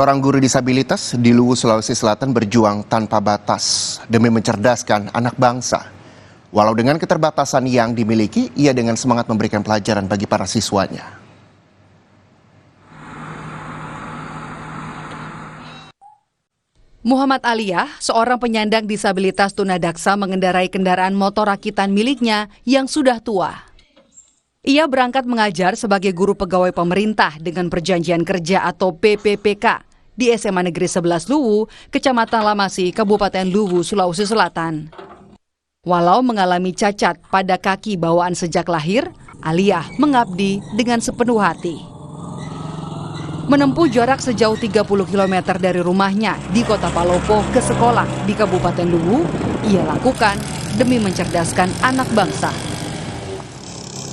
Seorang guru disabilitas di Luwu, Sulawesi Selatan berjuang tanpa batas demi mencerdaskan anak bangsa. Walau dengan keterbatasan yang dimiliki, ia dengan semangat memberikan pelajaran bagi para siswanya. Muhammad Aliyah, seorang penyandang disabilitas tunadaksa mengendarai kendaraan motor rakitan miliknya yang sudah tua. Ia berangkat mengajar sebagai guru pegawai pemerintah dengan perjanjian kerja atau PPPK di SMA Negeri 11 Luwu, Kecamatan Lamasi, Kabupaten Luwu, Sulawesi Selatan. Walau mengalami cacat pada kaki bawaan sejak lahir, Aliyah mengabdi dengan sepenuh hati. Menempuh jarak sejauh 30 km dari rumahnya di Kota Palopo ke sekolah di Kabupaten Luwu, ia lakukan demi mencerdaskan anak bangsa.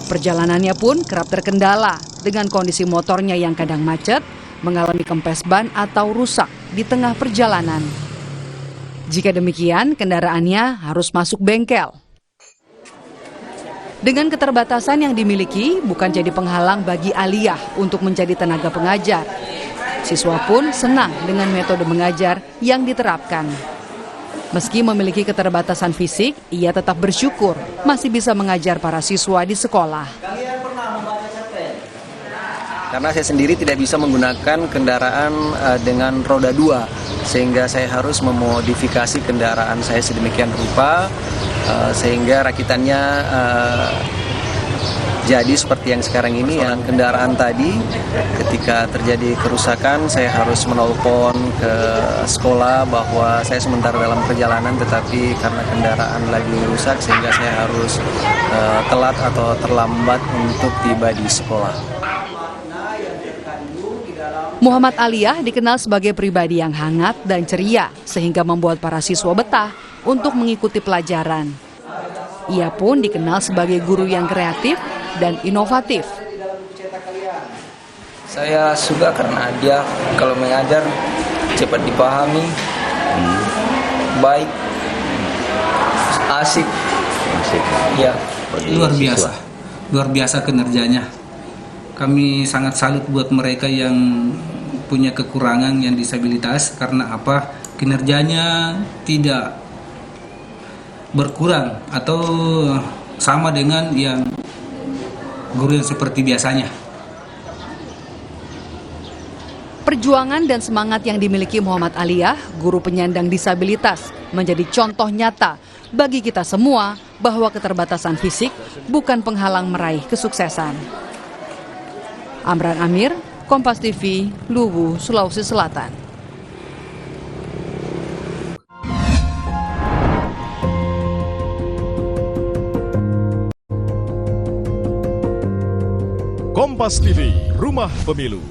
Perjalanannya pun kerap terkendala dengan kondisi motornya yang kadang macet, mengalami kempes ban atau rusak di tengah perjalanan. Jika demikian, kendaraannya harus masuk bengkel. Dengan keterbatasan yang dimiliki, bukan jadi penghalang bagi Aliyah untuk menjadi tenaga pengajar. Siswa pun senang dengan metode mengajar yang diterapkan. Meski memiliki keterbatasan fisik, ia tetap bersyukur masih bisa mengajar para siswa di sekolah. Karena saya sendiri tidak bisa menggunakan kendaraan dengan roda 2, sehingga saya harus memodifikasi kendaraan saya sedemikian rupa, sehingga rakitannya jadi seperti yang sekarang ini. Yang kendaraan tadi ketika terjadi kerusakan, saya harus menelpon ke sekolah bahwa saya sementara dalam perjalanan, tetapi karena kendaraan lagi rusak sehingga saya harus telat atau terlambat untuk tiba di sekolah. Muhammad Aliyah dikenal sebagai pribadi yang hangat dan ceria, sehingga membuat para siswa betah untuk mengikuti pelajaran. Ia pun dikenal sebagai guru yang kreatif dan inovatif. Saya suka karena dia kalau mengajar cepat dipahami, baik, asik. Ya, luar biasa kinerjanya. Kami sangat salut buat mereka yang punya kekurangan, yang disabilitas, karena apa? Kinerjanya tidak berkurang atau sama dengan yang guru yang seperti biasanya. Perjuangan dan semangat yang dimiliki Muhammad Aliyah, guru penyandang disabilitas, menjadi contoh nyata bagi kita semua bahwa keterbatasan fisik bukan penghalang meraih kesuksesan. Amran Amir, Kompas TV, Luwu, Sulawesi Selatan. Kompas TV, Rumah Pemilu.